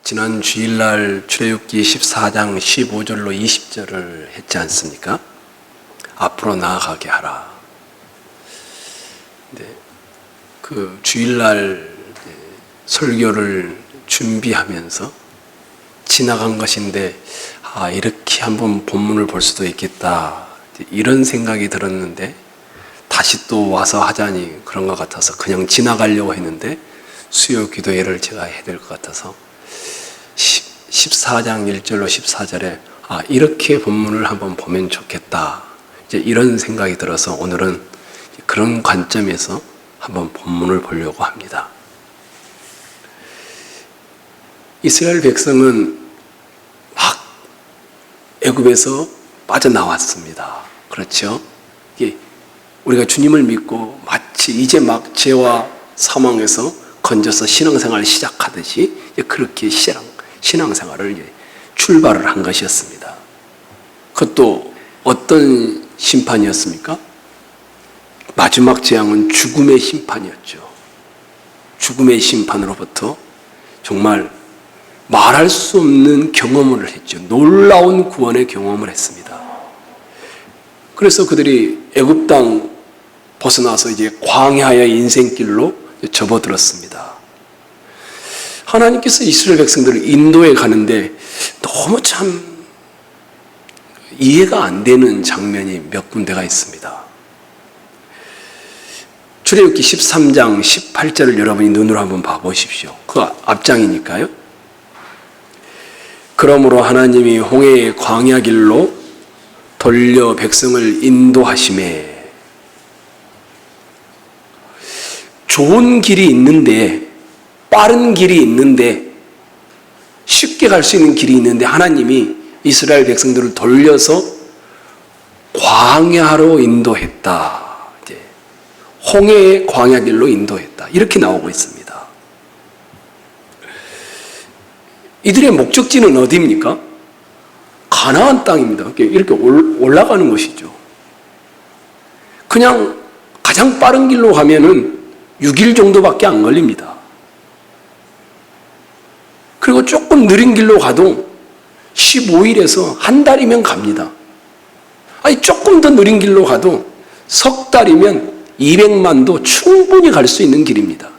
지난 주일날 출애굽기 14장 15절로 20절을 했지 않습니까? 앞으로 나아가게 하라. 그 주일날 설교를 준비하면서 지나간 것인데 이렇게 한번 본문을 볼 수도 있겠다 이런 생각이 들었는데 다시 또 와서 하자니 그런 것 같아서 그냥 지나가려고 했는데 수요 기도회를 제가 해야 될 것 같아서 14장 1절로 14절에 이렇게 본문을 한번 보면 좋겠다 이제 이런 생각이 들어서 오늘은 그런 관점에서 한번 본문을 보려고 합니다. 이스라엘 백성은 막 애굽에서 빠져나왔습니다. 그렇죠? 우리가 주님을 믿고 마치 이제 막 죄와 사망에서 건져서 신앙생활을 시작하듯이 그렇게 신앙생활을 출발을 한 것이었습니다. 그것도 어떤 심판이었습니까? 마지막 재앙은 죽음의 심판이었죠. 죽음의 심판으로부터 정말 말할 수 없는 경험을 했죠. 놀라운 구원의 경험을 했습니다. 그래서 그들이 애굽 땅 벗어나서 이제 광야의 인생길로 접어들었습니다. 하나님께서 이스라엘 백성들을 인도해 가는데 너무 참 이해가 안 되는 장면이 몇 군데가 있습니다. 출애굽기 13장 18절을 여러분이 눈으로 한번 봐보십시오. 그 앞장이니까요. 그러므로 하나님이 홍해의 광야 길로 돌려 백성을 인도하시매 좋은 길이 있는데 빠른 길이 있는데 쉽게 갈 수 있는 길이 있는데 하나님이 이스라엘 백성들을 돌려서 광야로 인도했다. 홍해의 광야 길로 인도했다. 이렇게 나오고 있습니다. 이들의 목적지는 어디입니까? 가나안 땅입니다. 이렇게 올라가는 것이죠. 그냥 가장 빠른 길로 가면은 6일 정도밖에 안 걸립니다. 그리고 조금 느린 길로 가도 15일에서 한 달이면 갑니다. 조금 더 느린 길로 가도 석 달이면 200만도 충분히 갈 수 있는 길입니다.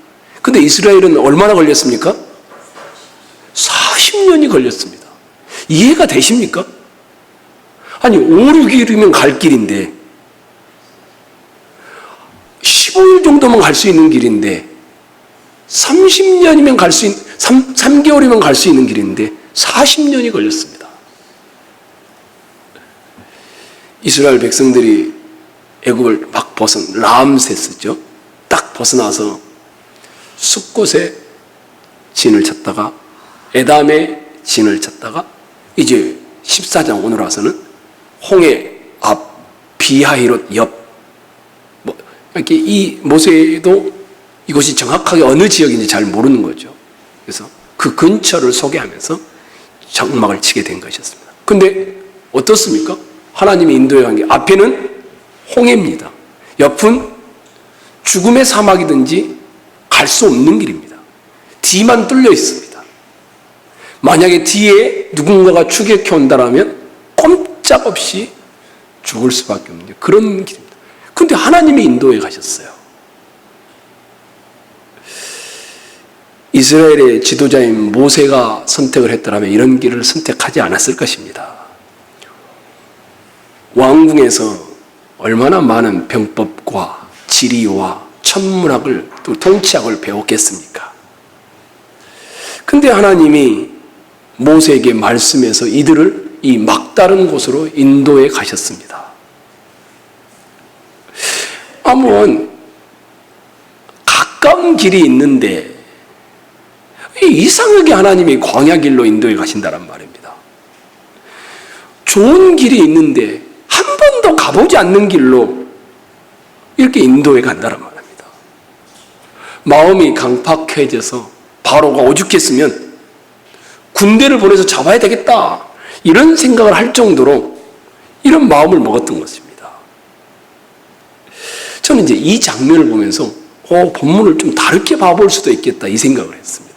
근데 이스라엘은 얼마나 걸렸습니까? 40년이 걸렸습니다. 이해가 되십니까? 5, 6일이면 갈 길인데 15일 정도만 갈 수 있는 길인데 30년이면 갈 수 있는 3개월이면 갈 수 있는 길인데 40년이 걸렸습니다. 이스라엘 백성들이 애굽을 막 람세스죠. 딱 벗어나서 숲곳에 진을 쳤다가 에담에 진을 쳤다가 이제 14장 오늘 와서는 홍해 앞 비하히롯 옆 이렇게 이 모세도 이곳이 정확하게 어느 지역인지 잘 모르는 거죠. 그래서 그 근처를 소개하면서 장막을 치게 된 것이었습니다. 근데 어떻습니까? 하나님이 인도해 간 게 앞에는 홍해입니다. 옆은 죽음의 사막이든지 갈 수 없는 길입니다. 뒤만 뚫려 있습니다. 만약에 뒤에 누군가가 추격해 온다라면 꼼짝없이 죽을 수밖에 없는 그런 길입니다. 그런데 하나님이 인도해 가셨어요. 이스라엘의 지도자인 모세가 선택을 했더라면 이런 길을 선택하지 않았을 것입니다. 왕궁에서 얼마나 많은 병법과 지리와 천문학을 또 통치학을 배웠겠습니까? 근데 하나님이 모세에게 말씀해서 이들을 이 막다른 곳으로 인도해 가셨습니다. 한번 가까운 길이 있는데 이상하게 하나님이 광야 길로 인도해 가신다란 말입니다. 좋은 길이 있는데 한 번도 가보지 않는 길로 이렇게 인도해 간다란 말입니다. 마음이 강팍해져서 바로가 오죽했으면 군대를 보내서 잡아야 되겠다 이런 생각을 할 정도로 이런 마음을 먹었던 것입니다. 저는 이제 이 장면을 보면서 본문을 좀 다르게 봐볼 수도 있겠다 이 생각을 했습니다.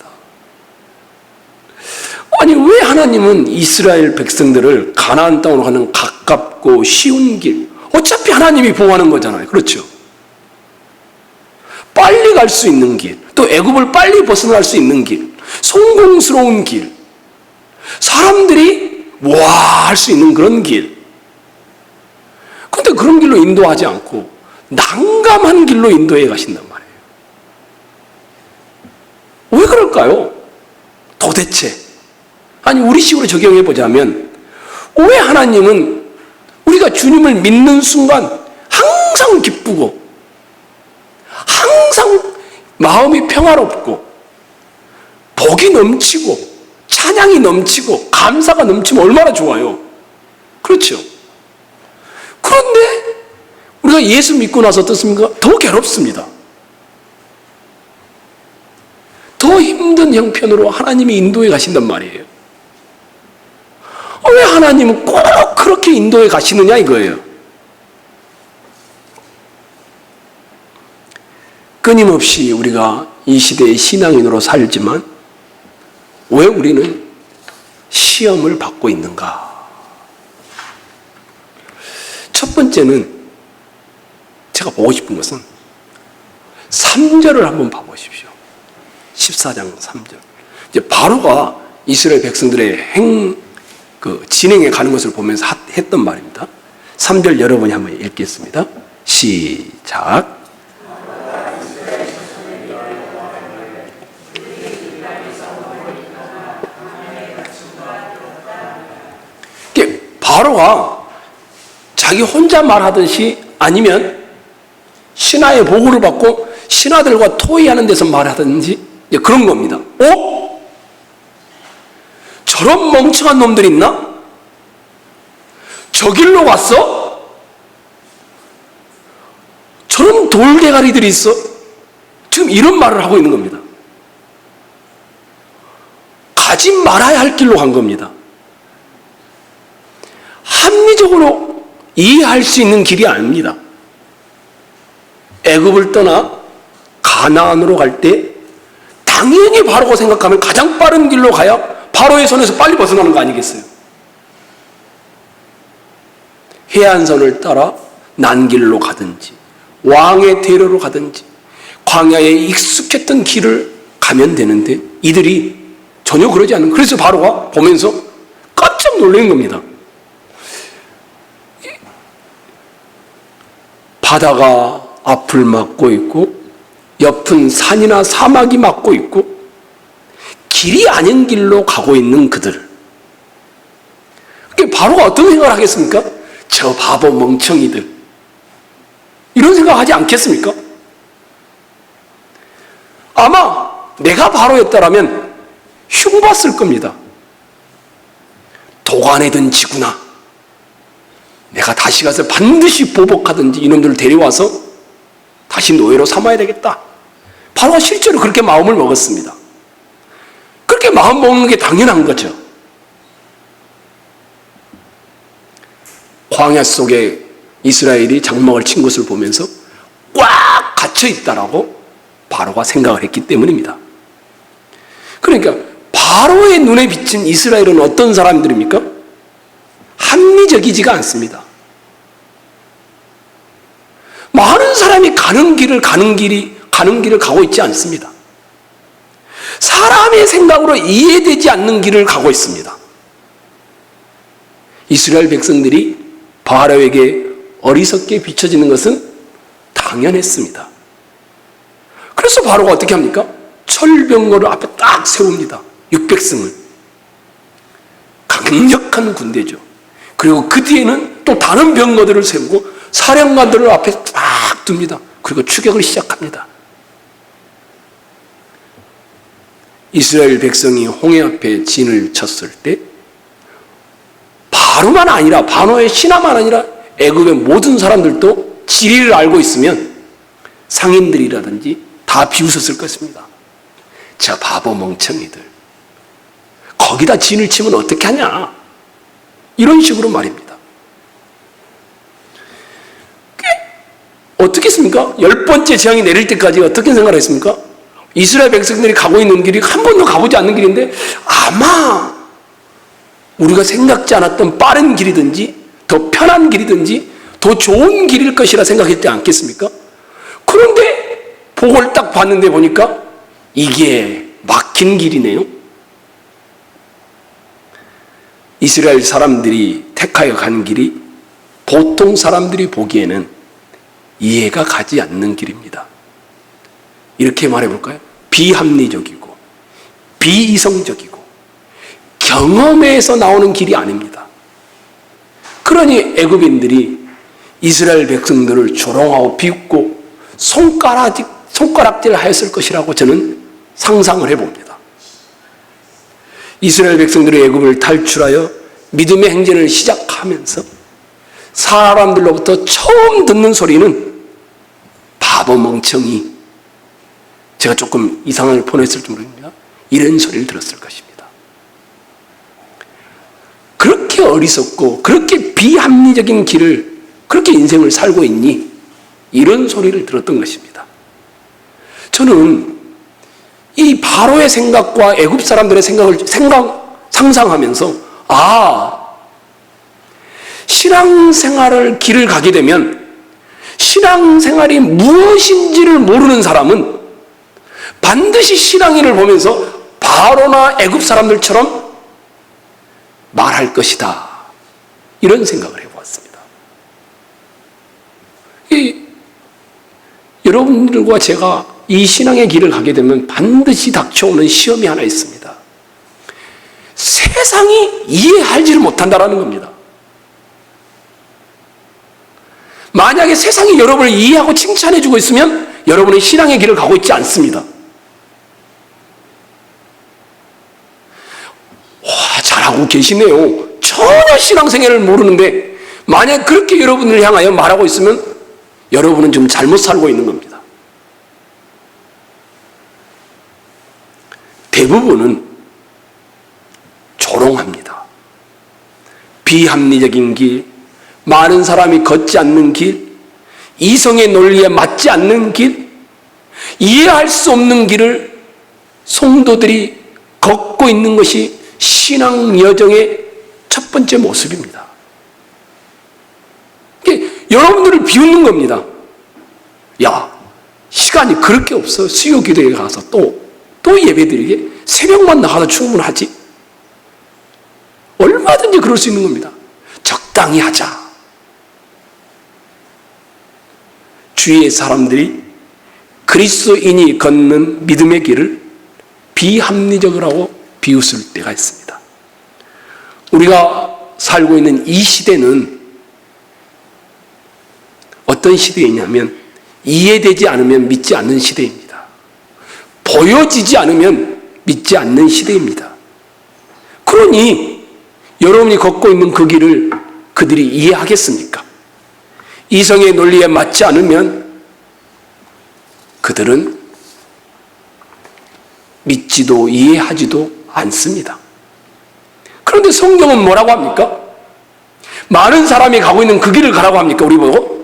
아니 왜 하나님은 이스라엘 백성들을 가나안 땅으로 가는 가깝고 쉬운 길, 어차피 하나님이 보호하는 거잖아요. 그렇죠? 빨리 갈 수 있는 길, 또 애굽을 빨리 벗어날 수 있는 길, 성공스러운 길, 사람들이 와 할 수 있는 그런 길. 근데 그런 길로 인도하지 않고 난감한 길로 인도해 가신단 말이에요. 왜 그럴까요? 도대체 아니 우리식으로 적용해 보자면 왜 하나님은 우리가 주님을 믿는 순간 항상 기쁘고 항상 마음이 평화롭고 복이 넘치고 찬양이 넘치고 감사가 넘치면 얼마나 좋아요. 그렇죠? 그런데 우리가 예수 믿고 나서 어떻습니까? 더 괴롭습니다. 더 힘든 형편으로 하나님이 인도해 가신단 말이에요. 왜 하나님은 꼭 그렇게 인도해 가시느냐 이거예요. 끊임없이 우리가 이 시대의 신앙인으로 살지만 왜 우리는 시험을 받고 있는가? 첫 번째는 제가 보고 싶은 것은 3절을 한번 봐보십시오. 14장 3절. 이제 바로가 이스라엘 백성들의 진행해 가는 것을 보면서 했던 말입니다. 3절 여러분이 한번 읽겠습니다. 시작. 바로가 자기 혼자 말하듯이 아니면 신하의 보고를 받고 신하들과 토의하는 데서 말하든지 그런 겁니다. 저런 멍청한 놈들 있나? 저 길로 왔어? 저런 돌대가리들이 있어? 지금 이런 말을 하고 있는 겁니다. 가지 말아야 할 길로 간 겁니다. 합리적으로 이해할 수 있는 길이 아닙니다. 애굽을 떠나 가나안으로 갈 때 당연히 바로가 생각하면 가장 빠른 길로 가야 바로의 손에서 빨리 벗어나는 거 아니겠어요? 해안선을 따라 난길로 가든지 왕의 대로로 가든지 광야에 익숙했던 길을 가면 되는데 이들이 전혀 그러지 않는, 그래서 바로가 보면서 깜짝 놀란 겁니다. 바다가 앞을 막고 있고 옆은 산이나 사막이 막고 있고 길이 아닌 길로 가고 있는 그들. 바로가 어떤 생각을 하겠습니까? 저 바보 멍청이들. 이런 생각하지 않겠습니까? 아마 내가 바로였다라면 흉봤을 겁니다. 도관에든 지구나 내가 다시 가서 반드시 보복하든지 이놈들을 데려와서 다시 노예로 삼아야 되겠다. 바로가 실제로 그렇게 마음을 먹었습니다. 그렇게 마음 먹는 게 당연한 거죠. 광야 속에 이스라엘이 장막을 친 것을 보면서 꽉 갇혀 있다라고 바로가 생각을 했기 때문입니다. 그러니까 바로의 눈에 비친 이스라엘은 어떤 사람들입니까? 합리적이지가 않습니다. 많은 사람이 가는 길을 가고 있지 않습니다. 사람의 생각으로 이해되지 않는 길을 가고 있습니다. 이스라엘 백성들이 바로에게 어리석게 비춰지는 것은 당연했습니다. 그래서 바로가 어떻게 합니까? 철병거를 앞에 딱 세웁니다. 600승을. 강력한 군대죠. 그리고 그 뒤에는 또 다른 병거들을 세우고 사령관들을 앞에 딱 둡니다. 그리고 추격을 시작합니다. 이스라엘 백성이 홍해 앞에 진을 쳤을 때 바로만 아니라 바로의 신하만 아니라 애굽의 모든 사람들도 진리를 알고 있으면 상인들이라든지 다 비웃었을 것입니다. 저 바보 멍청이들 거기다 진을 치면 어떻게 하냐, 이런 식으로 말입니다. 어떻게 했습니까? 10번째 재앙이 내릴 때까지 어떻게 생각을 했습니까? 이스라엘 백성들이 가고 있는 길이 한 번도 가보지 않는 길인데 아마 우리가 생각지 않았던 빠른 길이든지 더 편한 길이든지 더 좋은 길일 것이라 생각했지 않겠습니까? 그런데 복을 딱 봤는데 보니까 이게 막힌 길이네요. 이스라엘 사람들이 택하여 간 길이 보통 사람들이 보기에는 이해가 가지 않는 길입니다. 이렇게 말해볼까요? 비합리적이고 비이성적이고 경험에서 나오는 길이 아닙니다. 그러니 애굽인들이 이스라엘 백성들을 조롱하고 비웃고 손가락질 하였을 것이라고 저는 상상을 해봅니다. 이스라엘 백성들이 애굽을 탈출하여 믿음의 행진을 시작하면서 사람들로부터 처음 듣는 소리는 바보 멍청이, 제가 조금 이상하게 보냈을 줄 모릅니다. 이런 소리를 들었을 것입니다. 그렇게 어리석고 그렇게 비합리적인 길을 그렇게 인생을 살고 있니? 이런 소리를 들었던 것입니다. 저는 이 바로의 생각과 애굽 사람들의 생각을 상상하면서 신앙생활을 길을 가게 되면 신앙생활이 무엇인지를 모르는 사람은 반드시 신앙인을 보면서 바로나 애굽 사람들처럼 말할 것이다. 이런 생각을 해보았습니다. 여러분들과 제가 이 신앙의 길을 가게 되면 반드시 닥쳐오는 시험이 하나 있습니다. 세상이 이해하지를 못한다는 겁니다. 만약에 세상이 여러분을 이해하고 칭찬해주고 있으면 여러분의 신앙의 길을 가고 있지 않습니다. 잘하고 계시네요. 전혀 신앙생활을 모르는데 만약 그렇게 여러분을 향하여 말하고 있으면 여러분은 좀 잘못 살고 있는 겁니다. 대부분은 조롱합니다. 비합리적인 길, 많은 사람이 걷지 않는 길, 이성의 논리에 맞지 않는 길, 이해할 수 없는 길을 성도들이 걷고 있는 것이 신앙 여정의 첫 번째 모습입니다. 여러분들을 비웃는 겁니다. 야, 시간이 그렇게 없어. 수요 기도에 가서 또 예배드리게? 새벽만 나가도 충분하지? 얼마든지 그럴 수 있는 겁니다. 적당히 하자. 주위의 사람들이 그리스도인이 걷는 믿음의 길을 비합리적이라고 비웃을 때가 있습니다. 우리가 살고 있는 이 시대는 어떤 시대이냐면 이해되지 않으면 믿지 않는 시대입니다. 보여지지 않으면 믿지 않는 시대입니다. 그러니 여러분이 걷고 있는 그 길을 그들이 이해하겠습니까? 이성의 논리에 맞지 않으면 그들은 믿지도 이해하지도 않습니다. 그런데 성경은 뭐라고 합니까? 많은 사람이 가고 있는 그 길을 가라고 합니까? 우리 보고?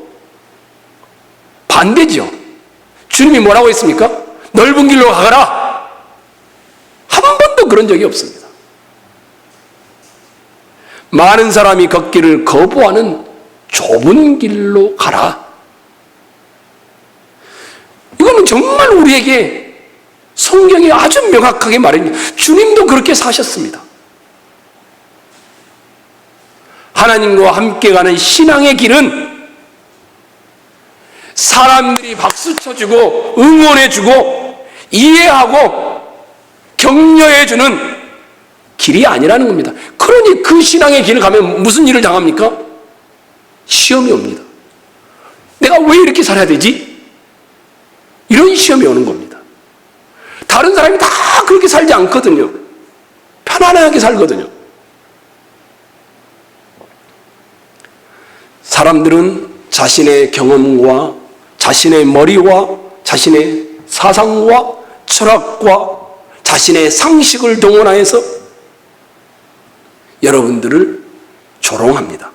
반대죠. 주님이 뭐라고 했습니까? 넓은 길로 가거라. 한 번도 그런 적이 없습니다. 많은 사람이 걷기를 거부하는 좁은 길로 가라. 이거는 정말 우리에게 성경이 아주 명확하게 말합니다. 주님도 그렇게 사셨습니다. 하나님과 함께 가는 신앙의 길은 사람들이 박수 쳐주고 응원해주고 이해하고 격려해주는 길이 아니라는 겁니다. 그러니 그 신앙의 길을 가면 무슨 일을 당합니까? 시험이 옵니다. 내가 왜 이렇게 살아야 되지? 이런 시험이 오는 겁니다. 다른 사람이 다 그렇게 살지 않거든요. 편안하게 살거든요. 사람들은 자신의 경험과 자신의 머리와 자신의 사상과 철학과 자신의 상식을 동원하여서 여러분들을 조롱합니다.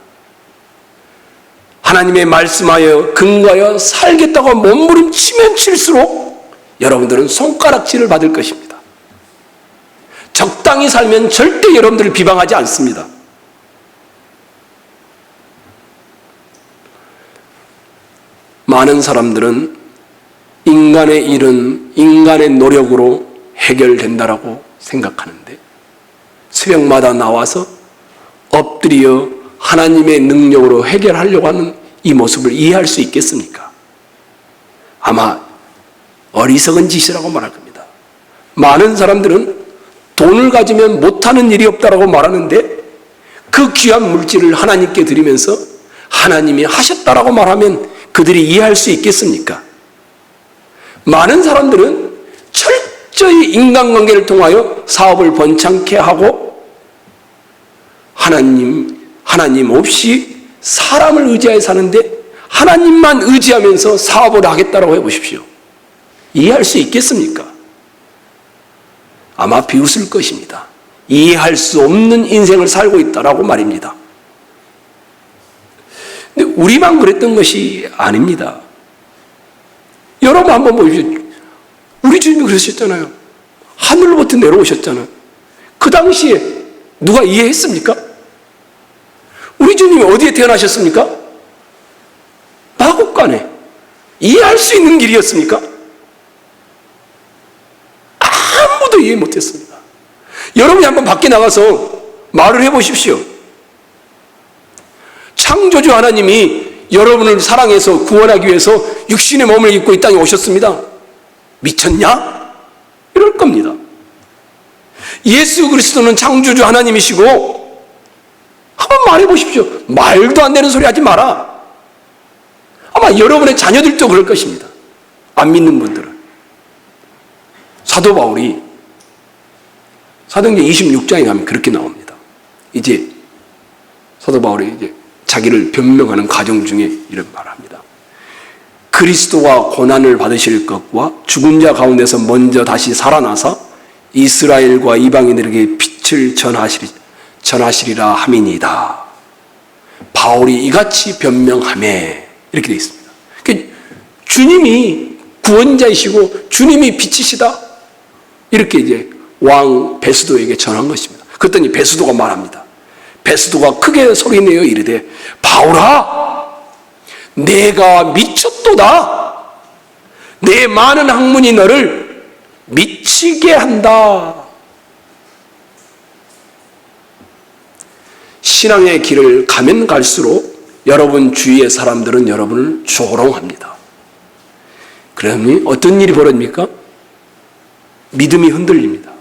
하나님의 말씀하여 근거하여 살겠다고 몸부림치면 칠수록 여러분들은 손가락질을 받을 것입니다. 적당히 살면 절대 여러분들을 비방하지 않습니다. 많은 사람들은 인간의 일은 인간의 노력으로 해결된다라고 생각하는데 새벽마다 나와서 엎드려 하나님의 능력으로 해결하려고 하는 이 모습을 이해할 수 있겠습니까? 아마 어리석은 짓이라고 말할 겁니다. 많은 사람들은 돈을 가지면 못하는 일이 없다라고 말하는데 그 귀한 물질을 하나님께 드리면서 하나님이 하셨다라고 말하면 그들이 이해할 수 있겠습니까? 많은 사람들은 철저히 인간관계를 통하여 사업을 번창케 하고 하나님 없이 사람을 의지하여 사는데 하나님만 의지하면서 사업을 하겠다라고 해보십시오. 이해할 수 있겠습니까? 아마 비웃을 것입니다. 이해할 수 없는 인생을 살고 있다라고 말입니다. 근데 우리만 그랬던 것이 아닙니다. 여러분 한번 보십시오. 우리 주님이 그러셨잖아요. 하늘로부터 내려오셨잖아요. 그 당시에 누가 이해했습니까? 우리 주님이 어디에 태어나셨습니까? 마국간에. 이해할 수 있는 길이었습니까? 아무도 이해 못했습니다. 여러분이 한번 밖에 나가서 말을 해보십시오. 창조주 하나님이 여러분을 사랑해서 구원하기 위해서 육신의 몸을 입고 이 땅에 오셨습니다. 미쳤냐? 이럴 겁니다. 예수 그리스도는 창조주 하나님이시고 한번 말해보십시오. 말도 안 되는 소리 하지 마라. 아마 여러분의 자녀들도 그럴 것입니다. 안 믿는 분들은. 사도 바울이 사도행전 26장에 가면 그렇게 나옵니다. 이제 사도 바울이 이제 자기를 변명하는 과정 중에 이런 말을 합니다. 그리스도가 고난을 받으실 것과 죽은 자 가운데서 먼저 다시 살아나서 이스라엘과 이방인들에게 빛을 전하시리라 함이니이다. 바울이 이같이 변명하매 이렇게 되어 있습니다. 그러니까 주님이 구원자이시고 주님이 빛이시다. 이렇게 이제 왕 베스도에게 전한 것입니다. 그랬더니 베스도가 말합니다. 베스도가 크게 소리내어 이르되 바울아 내가 미쳤도다. 내 많은 학문이 너를 미치게 한다. 신앙의 길을 가면 갈수록 여러분 주위의 사람들은 여러분을 조롱합니다. 그러면 어떤 일이 벌어집니까? 믿음이 흔들립니다.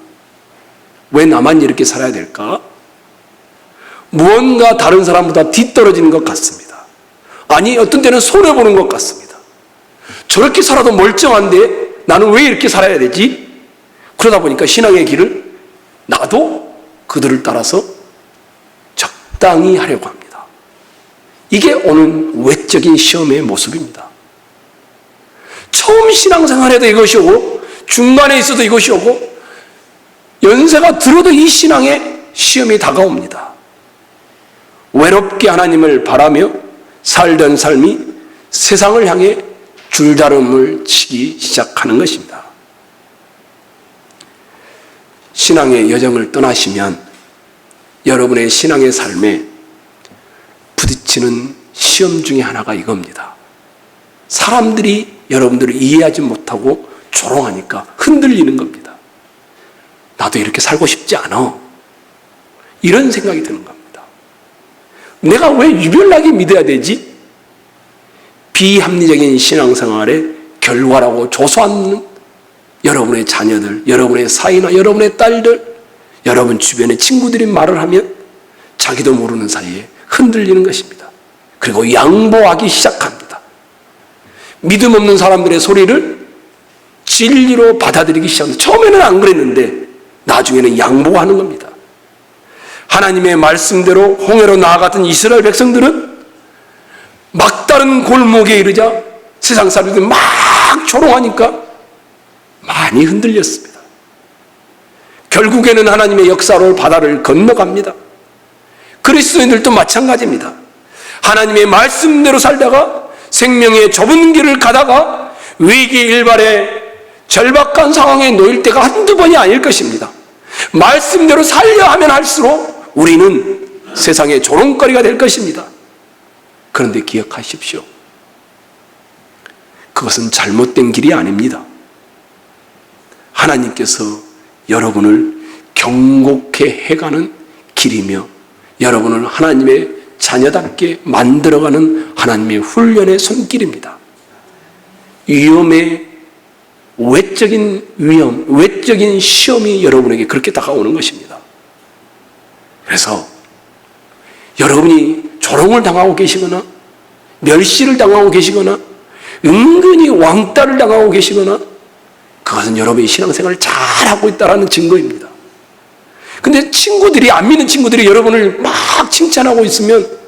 왜 나만 이렇게 살아야 될까? 무언가 다른 사람보다 뒤떨어지는 것 같습니다. 아니 어떤 때는 손해보는 것 같습니다. 저렇게 살아도 멀쩡한데 나는 왜 이렇게 살아야 되지? 그러다 보니까 신앙의 길을 나도 그들을 따라서 적당히 하려고 합니다. 이게 오는 외적인 시험의 모습입니다. 처음 신앙생활에도 이것이 오고 중간에 있어도 이것이 오고 연세가 들어도 이 신앙의 시험이 다가옵니다. 외롭게 하나님을 바라며 살던 삶이 세상을 향해 줄다름을 치기 시작하는 것입니다. 신앙의 여정을 떠나시면 여러분의 신앙의 삶에 부딪히는 시험 중에 하나가 이겁니다. 사람들이 여러분들을 이해하지 못하고 조롱하니까 흔들리는 겁니다. 나도 이렇게 살고 싶지 않아. 이런 생각이 드는 겁니다. 내가 왜 유별나게 믿어야 되지? 비합리적인 신앙생활의 결과라고 조소하는 여러분의 자녀들, 여러분의 사이나 여러분의 딸들, 여러분 주변의 친구들이 말을 하면 자기도 모르는 사이에 흔들리는 것입니다. 그리고 양보하기 시작합니다. 믿음 없는 사람들의 소리를 진리로 받아들이기 시작합니다. 처음에는 안 그랬는데 나중에는 양보하는 겁니다. 하나님의 말씀대로 홍해로 나아갔던 이스라엘 백성들은 막다른 골목에 이르자 세상 사람들이 막 조롱하니까 많이 흔들렸습니다. 결국에는 하나님의 역사로 바다를 건너갑니다. 그리스도인들도 마찬가지입니다. 하나님의 말씀대로 살다가 생명의 좁은 길을 가다가 위기 일발에 절박한 상황에 놓일 때가 한두 번이 아닐 것입니다. 말씀대로 살려 하면 할수록 우리는 세상의 조롱거리가 될 것입니다. 그런데 기억하십시오. 그것은 잘못된 길이 아닙니다. 하나님께서 여러분을 경고케 해가는 길이며 여러분을 하나님의 자녀답게 만들어가는 하나님의 훈련의 손길입니다. 외적인 위험, 외적인 시험이 여러분에게 그렇게 다가오는 것입니다. 그래서 여러분이 조롱을 당하고 계시거나 멸시를 당하고 계시거나 은근히 왕따를 당하고 계시거나 그것은 여러분이 신앙생활을 잘하고 있다는 증거입니다. 근데 친구들이, 안 믿는 친구들이 여러분을 막 칭찬하고 있으면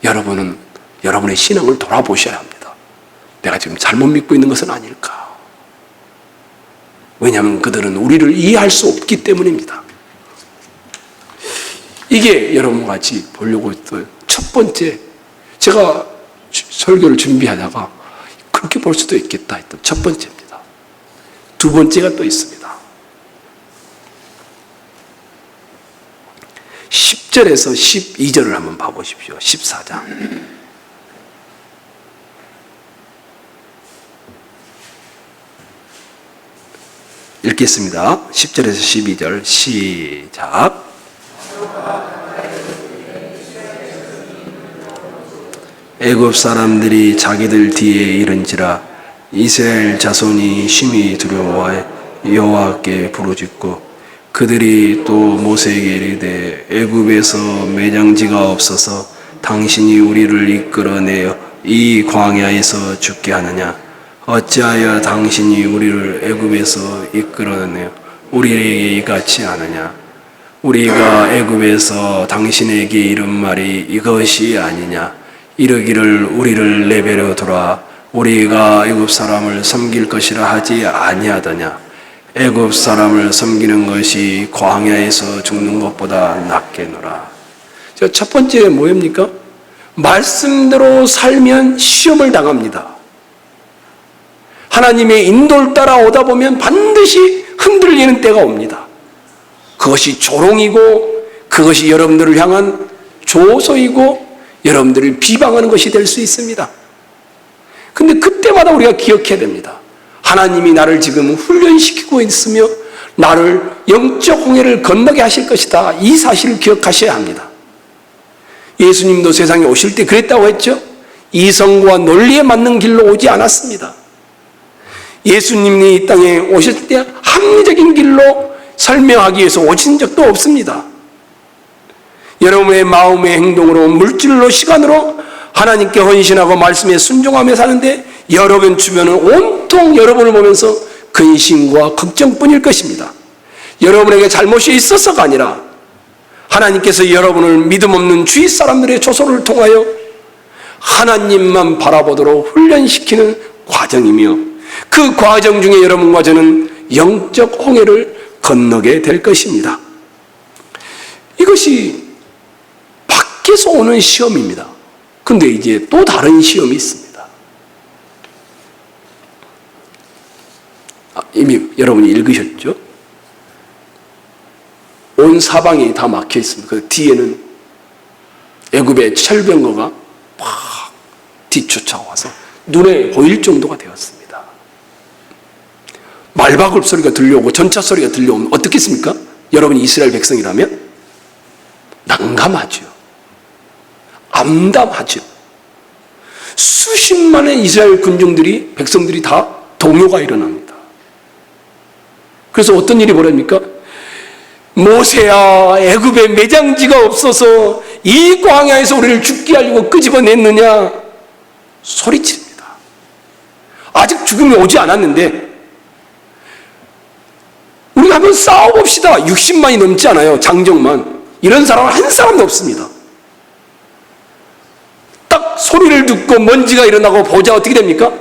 여러분은 여러분의 신앙을 돌아보셔야 합니다. 내가 지금 잘못 믿고 있는 것은 아닐까? 왜냐하면 그들은 우리를 이해할 수 없기 때문입니다. 이게 여러분과 같이 보려고 했던 첫 번째, 제가 설교를 준비하다가 그렇게 볼 수도 있겠다 했던 첫 번째입니다. 두 번째가 또 있습니다. 10절에서 12절을 한번 봐보십시오. 14장. 읽겠습니다. 10절에서 12절 시작. 애굽 사람들이 자기들 뒤에 이른지라 이스라엘 자손이 심히 두려워해 여호와께 부르짖고 그들이 또 모세에게 이르되 애굽에서 매장지가 없어서 당신이 우리를 이끌어내어 이 광야에서 죽게 하느냐? 어찌하여 당신이 우리를 애굽에서 이끌어내어 우리에게 이같이 하느냐? 우리가 애굽에서 당신에게 이른 말이 이것이 아니냐? 이르기를 우리를 내버려 두라. 우리가 애굽 사람을 섬길 것이라 하지 아니하더냐? 애굽 사람을 섬기는 것이 광야에서 죽는 것보다 낫겠노라. 첫 번째 뭐입니까? 말씀대로 살면 시험을 당합니다. 하나님의 인도를 따라오다 보면 반드시 흔들리는 때가 옵니다. 그것이 조롱이고 그것이 여러분들을 향한 조소이고 여러분들을 비방하는 것이 될 수 있습니다. 근데 그때마다 우리가 기억해야 됩니다. 하나님이 나를 지금 훈련시키고 있으며 나를 영적 홍해를 건너게 하실 것이다. 이 사실을 기억하셔야 합니다. 예수님도 세상에 오실 때 그랬다고 했죠. 이성과 논리에 맞는 길로 오지 않았습니다. 예수님이 이 땅에 오실 때 합리적인 길로 설명하기 위해서 오신 적도 없습니다. 여러분의 마음의 행동으로, 물질로, 시간으로 하나님께 헌신하고 말씀에 순종하며 사는데 여러분 주변은 온통 여러분을 보면서 근심과 걱정뿐일 것입니다. 여러분에게 잘못이 있어서가 아니라 하나님께서 여러분을 믿음 없는 주위 사람들의 조소를 통하여 하나님만 바라보도록 훈련시키는 과정이며 그 과정 중에 여러분과 저는 영적 홍해를 건너게 될 것입니다. 이것이 밖에서 오는 시험입니다. 근데 이제 또 다른 시험이 있습니다. 이미 여러분이 읽으셨죠? 온 사방이 다 막혀 있습니다. 그 뒤에는 애굽의 철병거가 막 뒤쫓아와서 눈에 보일 정도가 되었습니다. 말바굴 소리가 들려오고 전차 소리가 들려오면 어떻겠습니까? 여러분이 이스라엘 백성이라면 난감하죠. 암담하죠. 수십만의 이스라엘 군중들이, 백성들이 다 동요가 일어납니다. 그래서 어떤 일이 벌어집니까? 모세야, 애굽에 매장지가 없어서 이 광야에서 우리를 죽게 하려고 끄집어냈느냐? 소리칩니다. 아직 죽음이 오지 않았는데 우리가 한번 싸워봅시다. 60만이 넘지 않아요. 장정만. 이런 사람은 한 사람도 없습니다. 딱 소리를 듣고 먼지가 일어나고 보자 어떻게 됩니까?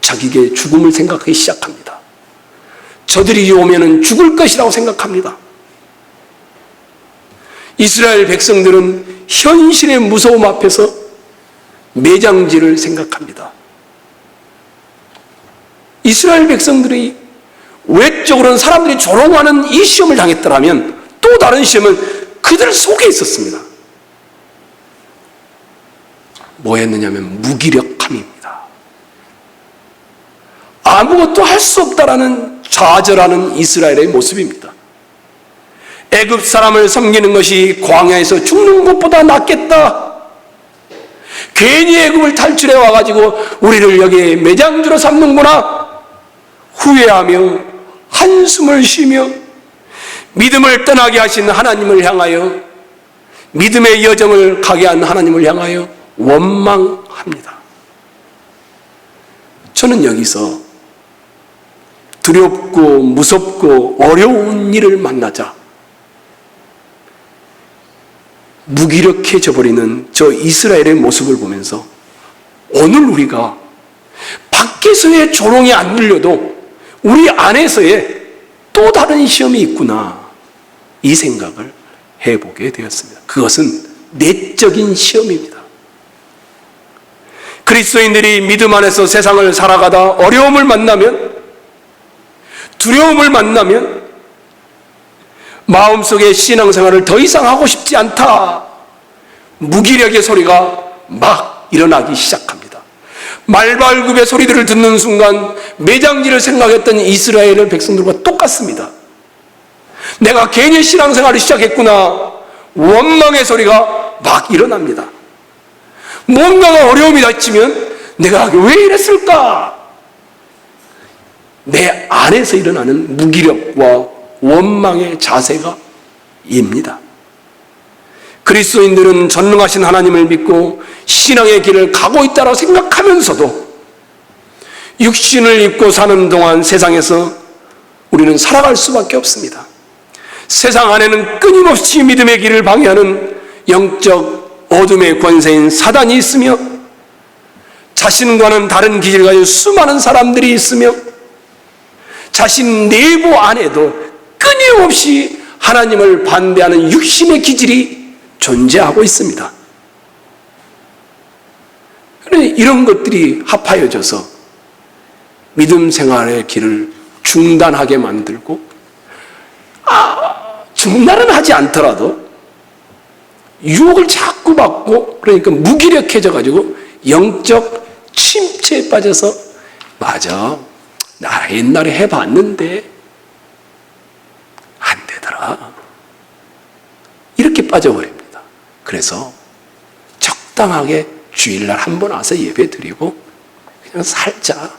자기의 죽음을 생각하기 시작합니다. 저들이 오면은 죽을 것이라고 생각합니다. 이스라엘 백성들은 현실의 무서움 앞에서 매장지를 생각합니다. 이스라엘 백성들이 외적으로는 사람들이 조롱하는 이 시험을 당했더라면 또 다른 시험은 그들 속에 있었습니다. 뭐였느냐면 무기력함입니다. 아무것도 할 수 없다라는 좌절하는 이스라엘의 모습입니다. 애굽 사람을 섬기는 것이 광야에서 죽는 것보다 낫겠다. 괜히 애굽을 탈출해 와가지고 우리를 여기에 매장주로 삼는구나. 후회하며 한숨을 쉬며 믿음을 떠나게 하신 하나님을 향하여, 믿음의 여정을 가게 한 하나님을 향하여 원망합니다. 저는 여기서 두렵고 무섭고 어려운 일을 만나자 무기력해져 버리는 저 이스라엘의 모습을 보면서 오늘 우리가 밖에서의 조롱이 안 들려도 우리 안에서의 또 다른 시험이 있구나, 이 생각을 해보게 되었습니다. 그것은 내적인 시험입니다. 그리스도인들이 믿음 안에서 세상을 살아가다 어려움을 만나면, 두려움을 만나면 마음속에 신앙생활을 더 이상 하고 싶지 않다, 무기력의 소리가 막 일어나기 시작합니다. 말발굽의 소리들을 듣는 순간 매장지를 생각했던 이스라엘 백성들과 똑같습니다. 내가 괜히 신앙생활을 시작했구나, 원망의 소리가 막 일어납니다. 뭔가가 어려움이 닥치면 내가 왜 이랬을까? 내 안에서 일어나는 무기력과 원망의 자세가 입니다. 그리스도인들은 전능하신 하나님을 믿고 신앙의 길을 가고 있다고 생각하면서도 육신을 입고 사는 동안 세상에서 우리는 살아갈 수밖에 없습니다. 세상 안에는 끊임없이 믿음의 길을 방해하는 영적 어둠의 권세인 사단이 있으며, 자신과는 다른 기질을 가진 수많은 사람들이 있으며, 자신 내부 안에도 끊임없이 하나님을 반대하는 육신의 기질이 존재하고 있습니다. 그런데 이런 것들이 합하여져서 믿음 생활의 길을 중단하게 만들고, 중단은 하지 않더라도 유혹을 자꾸 받고, 그러니까 무기력해져가지고 영적 침체에 빠져서, 맞아, 나 옛날에 해봤는데 안 되더라, 이렇게 빠져버립니다. 그래서 적당하게 주일날 한 번 와서 예배 드리고 그냥 살자.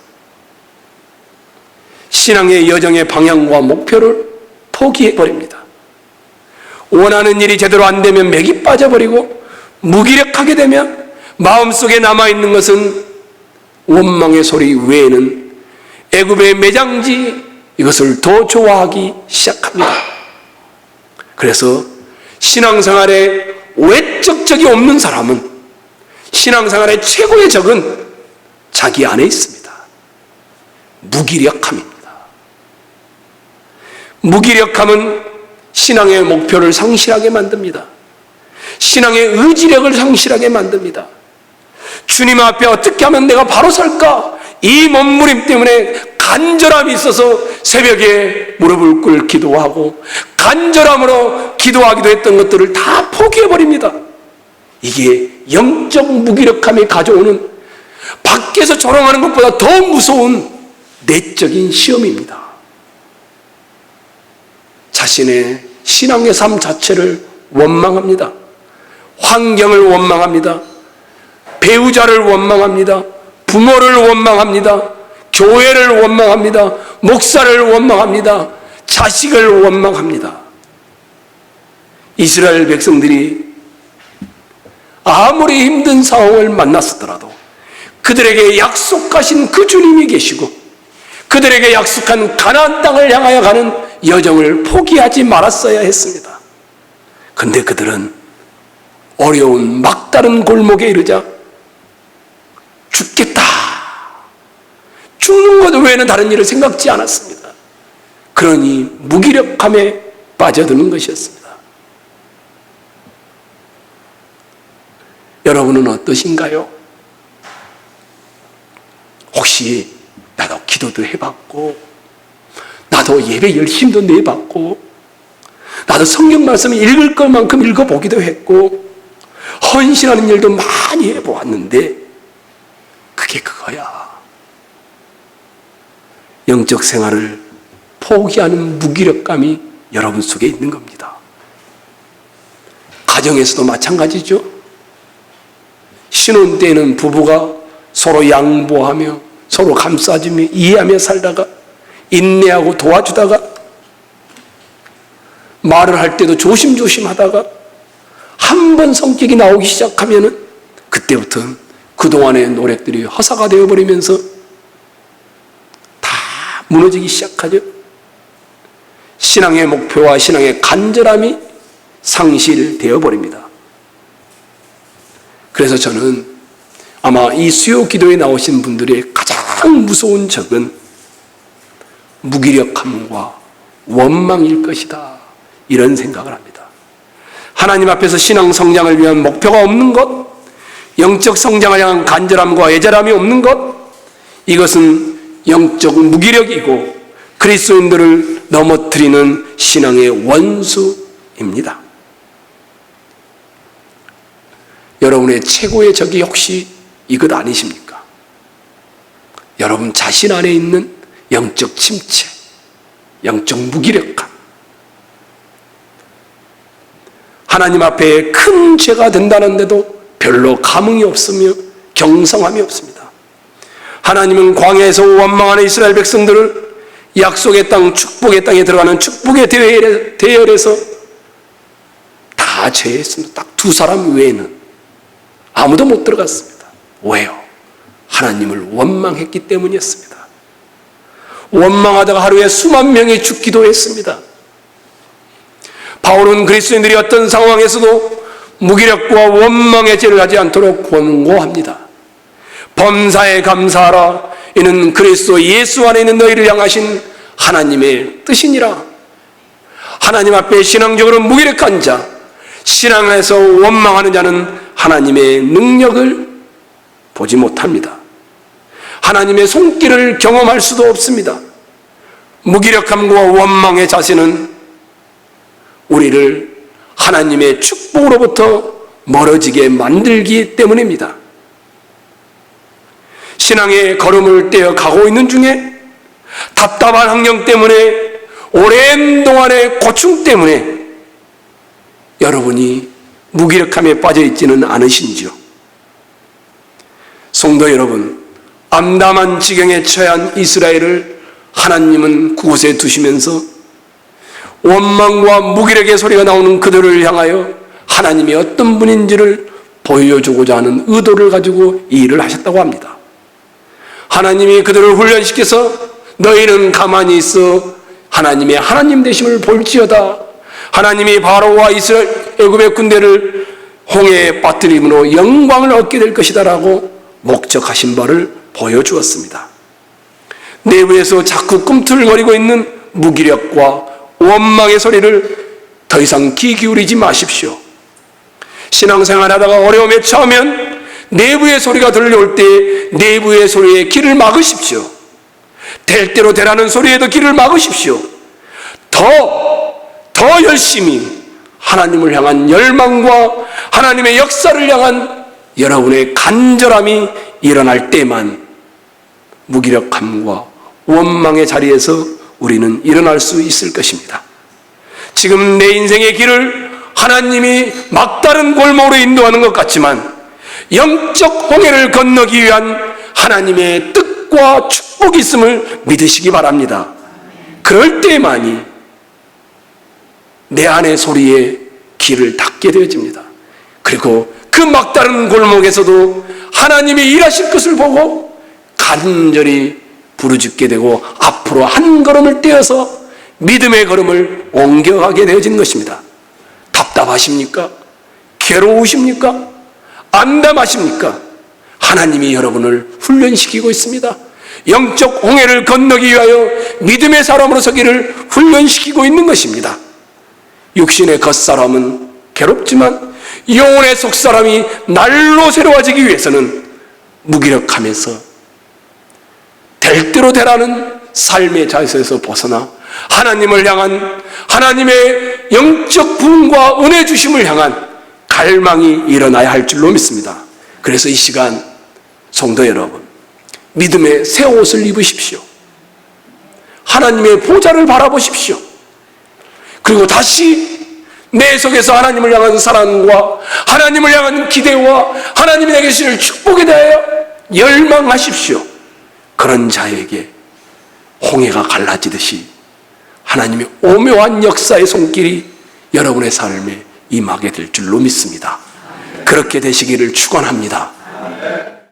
신앙의 여정의 방향과 목표를 포기해버립니다. 원하는 일이 제대로 안 되면 맥이 빠져버리고, 무기력하게 되면 마음속에 남아있는 것은 원망의 소리 외에는 애굽의 매장지, 이것을 더 좋아하기 시작합니다. 그래서 신앙생활에 외적 적이 없는 사람은 신앙생활의 최고의 적은 자기 안에 있습니다. 무기력함입니다. 무기력함은 신앙의 목표를 상실하게 만듭니다. 신앙의 의지력을 상실하게 만듭니다. 주님 앞에 어떻게 하면 내가 바로 설까? 이 몸부림 때문에 간절함이 있어서 새벽에 무릎을 꿇고 기도하고 간절함으로 기도하기도 했던 것들을 다 포기해버립니다. 이게 영적 무기력함이 가져오는, 밖에서 조롱하는 것보다 더 무서운 내적인 시험입니다. 자신의 신앙의 삶 자체를 원망합니다. 환경을 원망합니다. 배우자를 원망합니다. 부모를 원망합니다. 교회를 원망합니다. 목사를 원망합니다. 자식을 원망합니다. 이스라엘 백성들이 아무리 힘든 상황을 만났었더라도 그들에게 약속하신 그 주님이 계시고 그들에게 약속한 가나안 땅을 향하여 가는 여정을 포기하지 말았어야 했습니다. 그런데 그들은 어려운 막다른 골목에 이르자 죽겠다, 죽는 것 외에는 다른 일을 생각지 않았습니다. 그러니 무기력함에 빠져드는 것이었습니다. 여러분은 어떠신가요? 혹시 나도 기도도 해봤고, 나도 예배 열심도 내봤고, 나도 성경 말씀을 읽을 것만큼 읽어보기도 했고, 헌신하는 일도 많이 해보았는데 그게 그거야. 영적 생활을 포기하는 무기력감이 여러분 속에 있는 겁니다. 가정에서도 마찬가지죠. 신혼 때는 부부가 서로 양보하며 서로 감싸주며 이해하며 살다가 인내하고 도와주다가 말을 할 때도 조심조심 하다가 한 번 성격이 나오기 시작하면은 그때부터는 그동안의 노력들이 허사가 되어버리면서 다 무너지기 시작하죠. 신앙의 목표와 신앙의 간절함이 상실되어 버립니다. 그래서 저는 아마 이 수요 기도에 나오신 분들의 가장 무서운 적은 무기력함과 원망일 것이다, 이런 생각을 합니다. 하나님 앞에서 신앙 성장을 위한 목표가 없는 것, 영적 성장을 향한 간절함과 애절함이 없는 것, 이것은 영적 무기력이고 그리스도인들을 넘어뜨리는 신앙의 원수입니다. 여러분의 최고의 적이 혹시 이것 아니십니까? 여러분 자신 안에 있는 영적 침체, 영적 무기력함, 하나님 앞에 큰 죄가 된다는데도 별로 감흥이 없으며 경성함이 없습니다. 하나님은 광야에서 원망하는 이스라엘 백성들을 약속의 땅, 축복의 땅에 들어가는 축복의 대열에서 다 제했습니다. 딱 두 사람 외에는 아무도 못 들어갔습니다. 왜요? 하나님을 원망했기 때문이었습니다. 원망하다가 하루에 수만 명이 죽기도 했습니다. 바울은 그리스도인들이 어떤 상황에서도 무기력과 원망의 죄를 하지 않도록 권고합니다. 범사에 감사하라. 이는 그리스도 예수 안에 있는 너희를 향하신 하나님의 뜻이니라. 하나님 앞에 신앙적으로 무기력한 자, 신앙 안에서 원망하는 자는 하나님의 능력을 보지 못합니다. 하나님의 손길을 경험할 수도 없습니다. 무기력함과 원망의 자세는 우리를 하나님의 축복으로부터 멀어지게 만들기 때문입니다. 신앙의 걸음을 떼어 가고 있는 중에 답답한 환경 때문에, 오랜 동안의 고충 때문에 여러분이 무기력함에 빠져 있지는 않으신지요? 성도 여러분, 암담한 지경에 처한 이스라엘을 하나님은 그곳에 두시면서 원망과 무기력의 소리가 나오는 그들을 향하여 하나님이 어떤 분인지를 보여주고자 하는 의도를 가지고 이 일을 하셨다고 합니다. 하나님이 그들을 훈련시켜서 너희는 가만히 있어 하나님의 하나님 되심을 볼지어다. 하나님이 바로와 이스라엘 애굽의 군대를 홍해에 빠뜨림으로 영광을 얻게 될 것이다 라고 목적하신 바를 보여주었습니다. 내부에서 자꾸 꿈틀거리고 있는 무기력과 원망의 소리를 더 이상 귀 기울이지 마십시오. 신앙생활 하다가 어려움에 처하면 내부의 소리가 들려올 때 내부의 소리에 귀를 막으십시오. 될 대로 되라는 소리에도 귀를 막으십시오. 더 열심히 하나님을 향한 열망과 하나님의 역사를 향한 여러분의 간절함이 일어날 때만 무기력함과 원망의 자리에서 우리는 일어날 수 있을 것입니다. 지금 내 인생의 길을 하나님이 막다른 골목으로 인도하는 것 같지만 영적 홍해를 건너기 위한 하나님의 뜻과 축복이 있음을 믿으시기 바랍니다. 그럴 때만이 내 안의 소리에 귀를 닫게 되어집니다. 그리고 그 막다른 골목에서도 하나님이 일하실 것을 보고 간절히 부르짖게 되고 앞으로 한 걸음을 떼어서 믿음의 걸음을 옮겨가게 되어진 것입니다. 답답하십니까? 괴로우십니까? 안담하십니까? 하나님이 여러분을 훈련시키고 있습니다. 영적 홍해를 건너기 위하여 믿음의 사람으로 서기를 훈련시키고 있는 것입니다. 육신의 겉사람은 괴롭지만 영혼의 속사람이 날로 새로워지기 위해서는 무기력함에서 될 대로 되라는 삶의 자세에서 벗어나 하나님을 향한 하나님의 영적 부흥과 은혜 주심을 향한 갈망이 일어나야 할 줄로 믿습니다. 그래서 이 시간 성도 여러분, 믿음의 새 옷을 입으십시오. 하나님의 보좌를 바라보십시오. 그리고 다시 내 속에서 하나님을 향한 사랑과 하나님을 향한 기대와 하나님이 내게 주실 축복에 대하여 열망하십시오. 그런 자에게 홍해가 갈라지듯이 하나님의 오묘한 역사의 손길이 여러분의 삶에 임하게 될 줄로 믿습니다. 그렇게 되시기를 축원합니다.